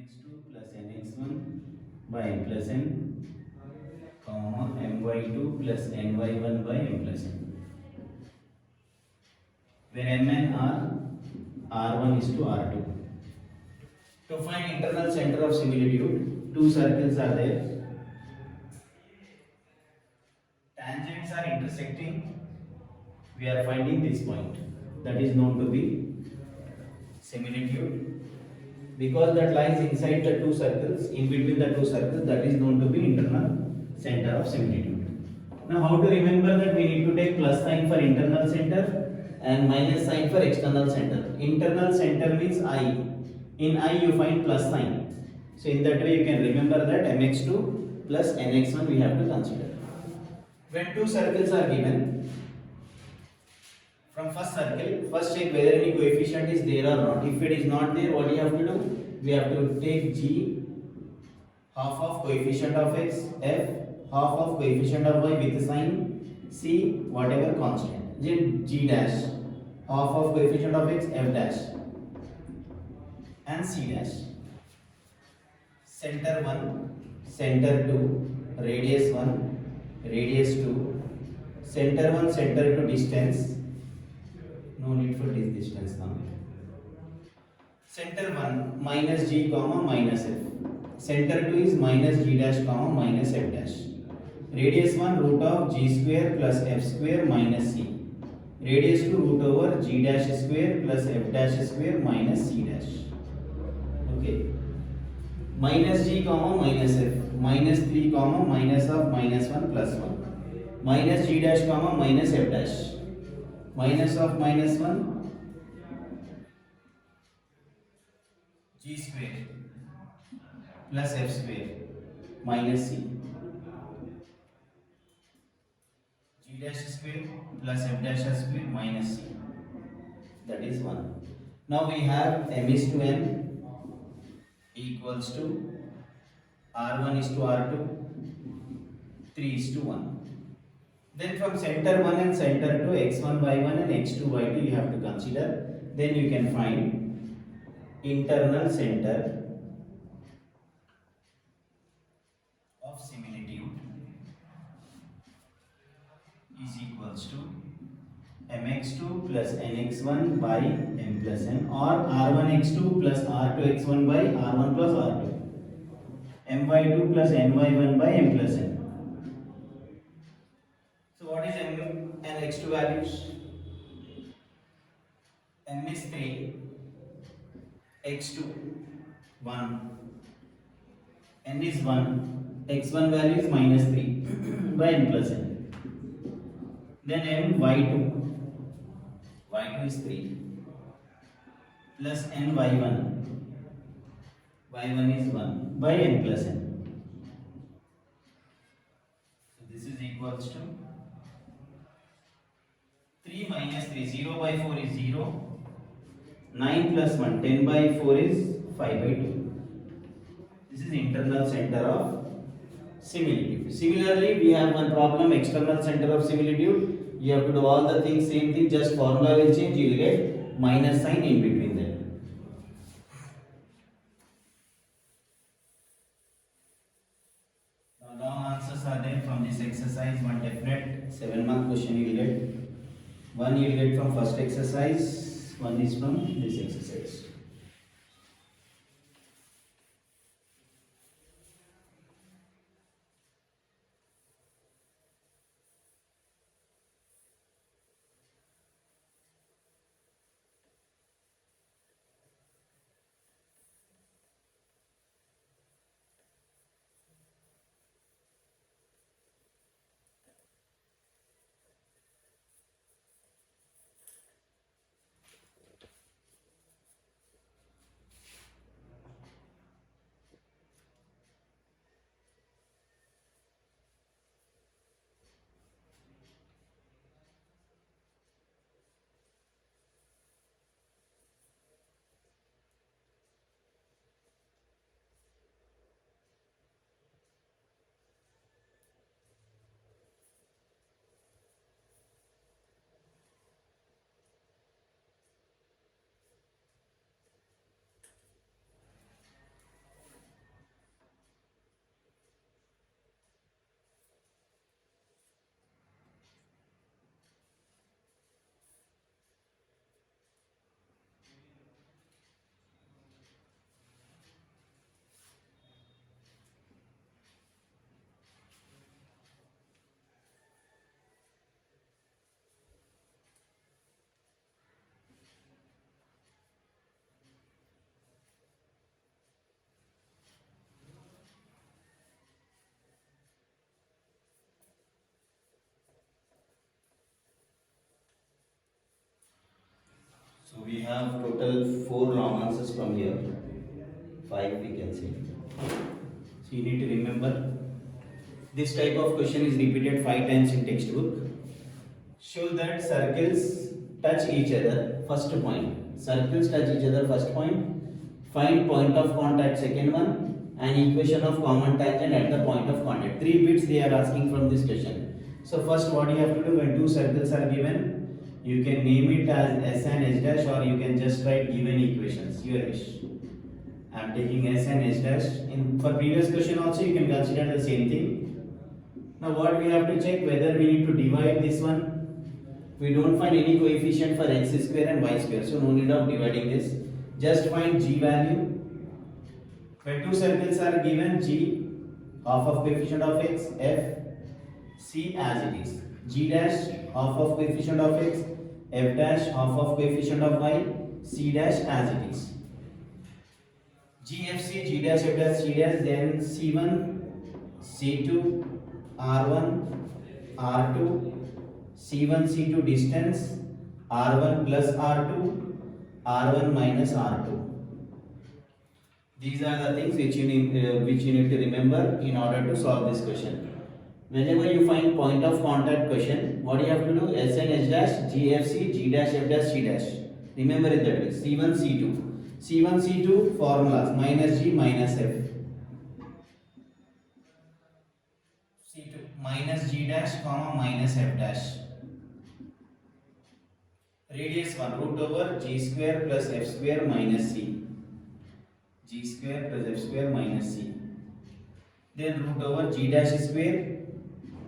mx2 plus nx1 by m plus n, comma my2 plus ny1 by m plus n, where m and r1 is to r2. To find internal center of similitude, two circles are there. Tangents are intersecting. We are finding this point. That is known to be similitude. Because that lies inside the two circles, in between the two circles, that is known to be internal center of similitude. Now, how to remember that? We need to take plus sign for internal center and minus sign for external center. Internal center means I. In I you find plus sign. So in that way you can remember that mx2 plus nx1 we have to consider. When two circles are given, from first circle, first check whether any coefficient is there or not. If it is not there, what you have to do? We have to take g, half of coefficient of x, f, half of coefficient of y with sign, c, whatever constant. G dash, half of coefficient of x, f dash, and c dash. Center 1, center 2, radius 1, radius 2, center 1, center 2 distance. No need for this distance now. Center 1 minus g comma minus f. Center 2 is minus g dash comma minus f dash. Radius 1 root of g square plus f square minus c. Radius 2 root over g dash square plus f dash square minus c dash. Okay. Minus g comma minus f. Minus 3 comma minus of minus 1 plus 1. Minus g dash comma minus f dash. Minus of minus 1 g square plus f square minus c, g dash square plus f dash square minus c, that is 1. Now we have m is to n equals to r1 is to r2, 3 is to 1. Then from center 1 and center 2, x1 y1 and x2 y2 you have to consider. Then you can find internal center of similitude is equals to mx2 plus nx1 by m plus n, or r1x2 plus r2x1 by r1 plus r2, my2 plus ny1 by m plus n. So what is m and x2 values? M is 3, x2 1, n is 1, x1 value is minus 3 by n plus n. Then m y2 is 3 plus n y1 is 1 by n plus n. So this is equals to 3 minus 3, 0 by 4 is 0, 9 plus 1, 10 by 4 is 5 by 2. This is internal center of similitude. Similarly, we have one problem, external center of similitude. You have to do all the things, same thing, just formula will change, you will get minus sign in between them. Now long answers are there from this exercise, one definite 7-mark question you will get. One you will get from first exercise, one is from this exercise. have total 4 long answers from here. 5 we can say. So you need to remember this type of question is repeated 5 times in textbook. Show that circles touch each other. First point. Circles touch each other. First point. Find point of contact. Second one. And equation of common tangent at the point of contact. 3 bits they are asking from this question. So first what you have to do when two circles are given, you can name it as S and H dash, or you can just write given equations, your wish. I am taking S and H dash. For previous question also you can consider the same thing. Now what we have to check, whether we need to divide this one. We don't find any coefficient for x square and y square, so no need of dividing this. Just find g value. When two circles are given, g half of coefficient of x, f, c as it is. G dash half of coefficient of x, f dash half of coefficient of y, c dash as it is. G, f, c, g dash, f dash, c dash, then c1, c2, r1, r2, c1, c2 distance, r1 plus r2, r1 minus r2. These are the things which you need to remember in order to solve this question. Whenever you find point of contact question, what you have to do? S and H dash, G, F, C, G dash, F dash, C dash. Remember it that way. C1, C2. C1, C2 formulas minus G minus F. C2 minus G dash comma minus F dash. Radius 1 root over G square plus F square minus C. G square plus F square minus C. Then root over G dash square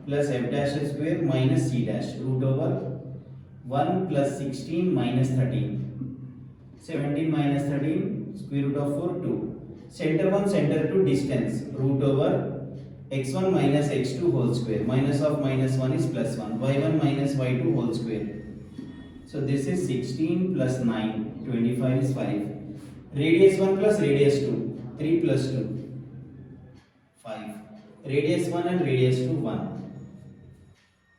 plus F dash square minus C dash. Root over 1 plus 16 minus 13. 17 minus 13 square root of 4 2. Center 1 center 2 distance. Root over x1 minus x2 whole square. Minus of minus 1 is plus 1. y1 minus y2 whole square. So this is 16 plus 9. 25 is 5. Radius 1 plus radius 2. 3 plus 2. 5. Radius 1 and radius 2 1.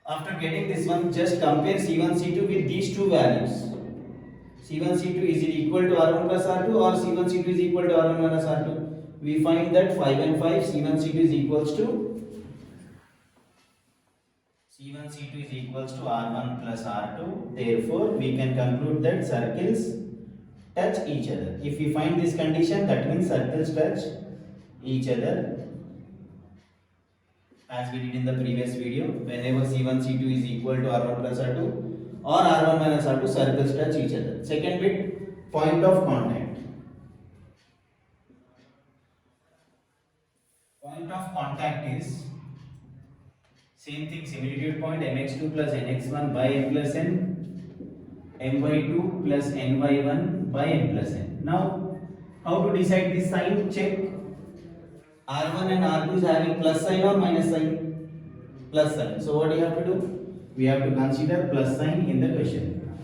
After getting this one, just compare C1, C2 with these two values. C1, C2 is it equal to R1 plus R2 or C1, C2 is equal to R1 minus R2? We find that 5 and 5, C1, C2 is equals to R1 plus R2. Therefore, we can conclude that circles touch each other. If we find this condition, that means circles touch each other. As we did in the previous video, whenever C1, C2 is equal to R1 plus R2 or R1 minus R2, circles touch each other. Second bit, point of contact. Point of contact is same thing, similitude point, mx2 plus nx1 by m plus n, my2 plus ny1 by m plus n. Now, how to decide this sign? Check. R1 and R2 is having plus sign or minus sign? Plus sign. So what do you have to do? We have to consider plus sign in the question.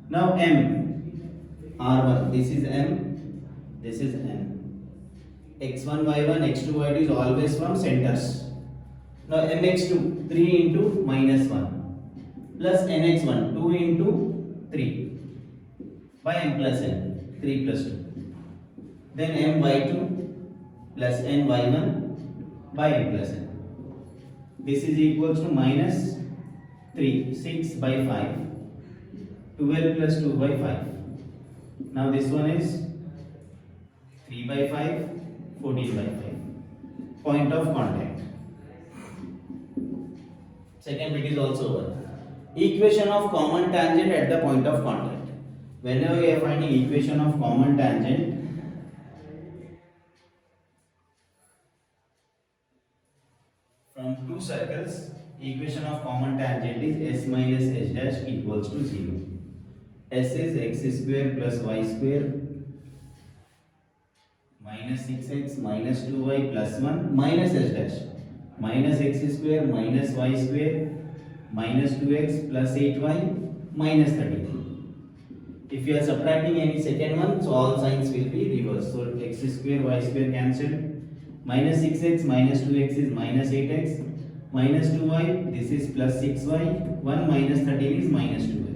Now M, R1, this is M, this is N. X1, Y1, X2, Y2 is always from centers. Now Mx2, 3 into minus 1 plus Nx1, 2 into 3 by M plus N, 3 plus 2. Then My2 plus ny1 by m plus n. This is equals to minus 3, 6 by 5, 12 plus 2 by 5. Now this one is 3 by 5, 14 by 5. Point of contact. Second bit is also over. Equation of common tangent at the point of contact. Whenever we are finding equation of common tangent, from two circles, equation of common tangent is s minus h dash equals to 0. S is x square plus y square minus 6x minus 2y plus 1 minus h dash minus x square minus y square minus 2x plus 8y minus 13. If you are subtracting any second one, so all signs will be reversed. So x square y square cancelled. Minus 6x minus 2x is minus 8x minus 2y, this is plus 6y, 1 minus 13 is minus 2y.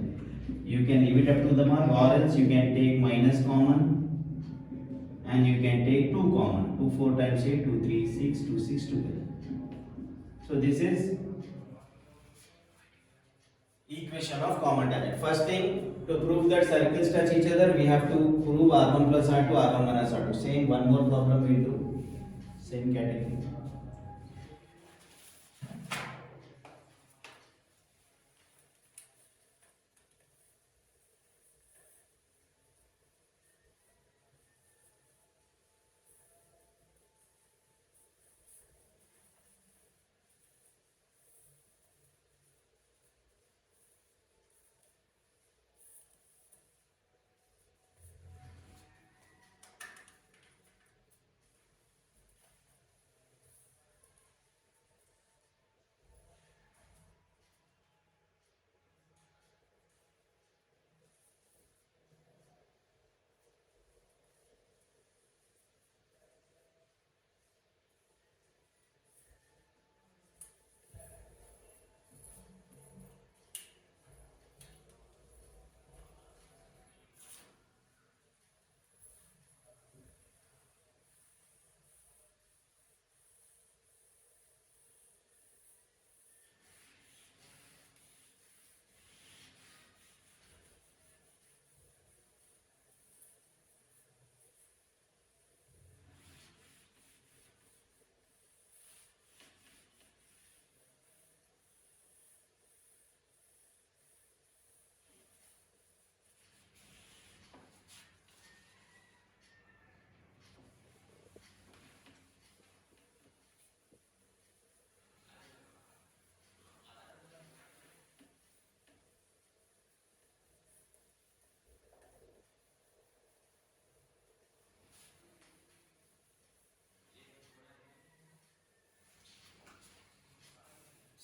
you can leave it up to the mark, or else you can take minus common and you can take 2 common. 2 4 times 8, 2 3 6, 2 6 12. So this is equation of common tangent. First thing, to prove that circles touch each other, we have to prove r1 plus r2, r1 minus r2. Same, one more problem we will do, same category.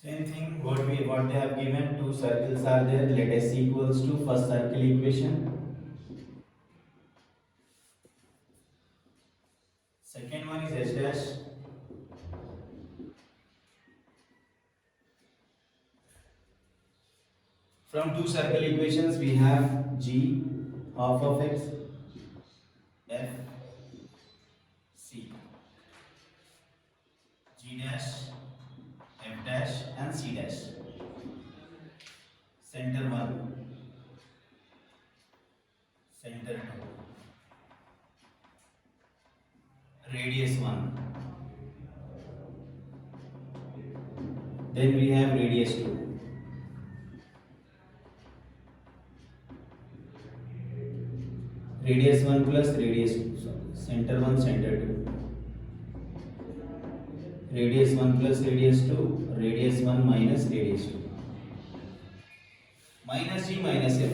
Same thing, what they have given, two circles are there. Let S equals to first circle equation. Second one is S dash. From two circle equations we have G half of x, F, C, G dash, F dash and C dash. Center 1, center 2, radius 1. Then we have radius 2. Radius 1 plus radius 2. So center 1, center 2. Radius 1 plus radius 2. Radius 1 minus radius 2. Minus G minus F.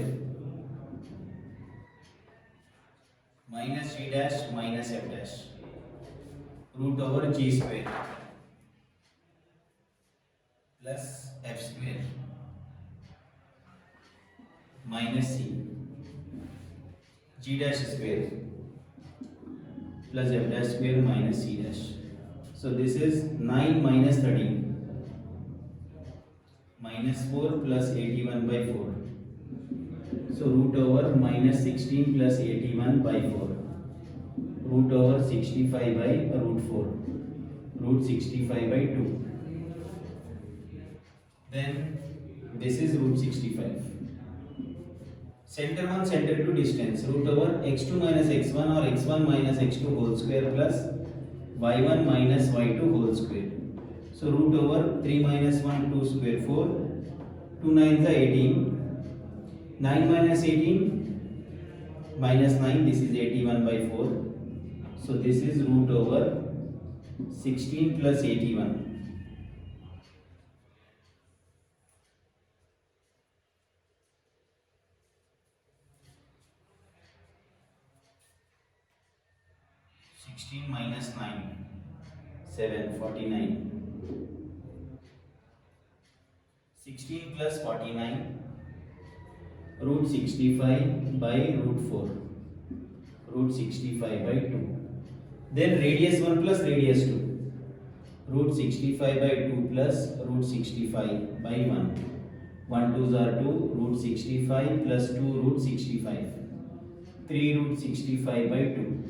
Minus G dash minus F dash. Root over G square. Plus F square. Minus C. G dash square. Plus F dash square minus C dash. So this is 9 minus 13. Minus 4 plus 81 by 4. So root over minus 16 plus 81 by 4. Root over 65 by root 4. Root 65 by 2. Then this is root 65. Center 1, center 2 distance. Root over x2 minus x1 or x1 minus x2 whole square plus y1 minus y2 whole square. So root over 3 minus 1, 2 square 4. 2 9s are 18. 9 minus 18 minus 9, this is 81 by 4. So this is root over 16 plus 81. Minus 9, 7, 49. 16 plus 49, root 65 by root 4, root 65 by 2. Then radius 1 plus radius 2, root 65 by 2 plus root 65 by 1. 1 2s are 2 root 65 plus 2 root 65. 3 root 65 by 2.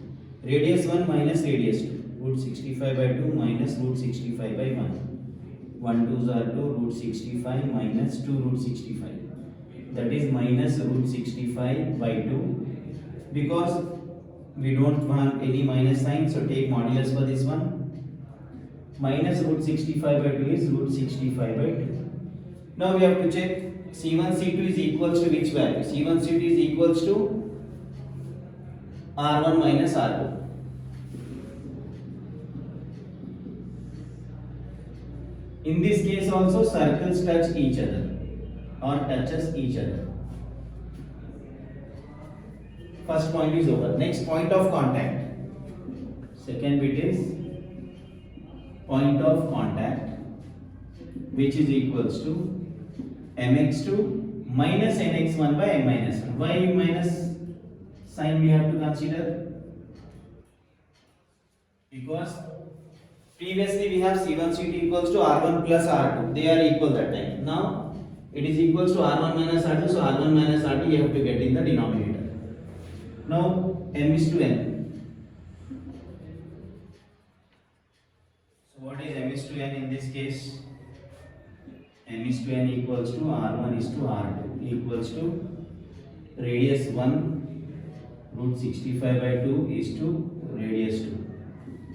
Radius 1 minus radius 2. Root 65 by 2 minus root 65 by 1. 1 2s are 2 root 65 minus 2 root 65. That is minus root 65 by 2. Because we don't want any minus sign, so take modulus for this one. Minus root 65 by 2 is root 65 by 2. Now we have to check C1 C2 is equals to which value? C1 C2 is equals to R1 minus R2. In this case also circles touch each other or touches each other. First point is over. Next, point of contact. Second bit is point of contact, which is equals to mx2 minus nx1 by m minus 1. Why minus sign we have to consider? Because previously we have C1 C2 equals to R1 plus R2. They are equal that time. Now it is equals to R1 minus R2. So R1 minus R2 you have to get in the denominator. Now m is to n. So what is m is to n in this case? M is to n equals to R1 is to R2 equals to radius 1 root 65 by 2 is to radius 2.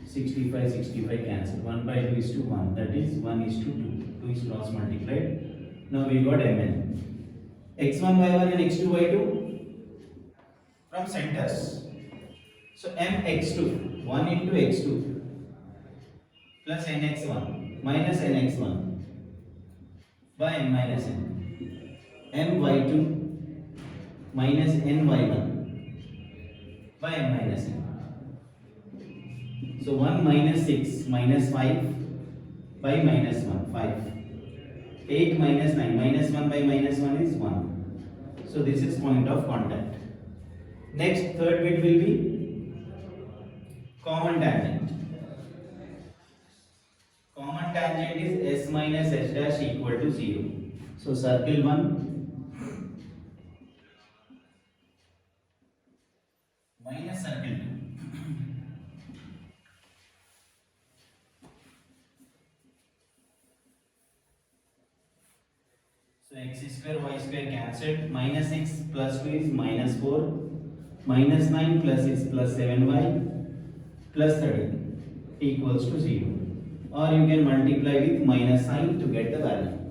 65 65 cancel. 1 by 2 is to 1. That is 1 is to 2. 2 is cross multiplied. Now we got mn. x1 y1 and x2 y2 from centers. So mx2 1 into x2 plus nx1 minus nx1 by n minus n. my2 minus ny1 by n minus n. So 1 minus 6 minus 5 by minus 1 5. 8 minus 9 minus 1 by minus 1 is 1. So this is point of contact. Next, third bit will be common tangent. Common tangent is s minus s dash equal to 0. So circle 1 minus circle 2. So x square y square cancelled. Minus 6 plus 2 is minus 4. Minus 9 plus is plus 7y plus 13 equals to 0. Or you can multiply with minus sign to get the value.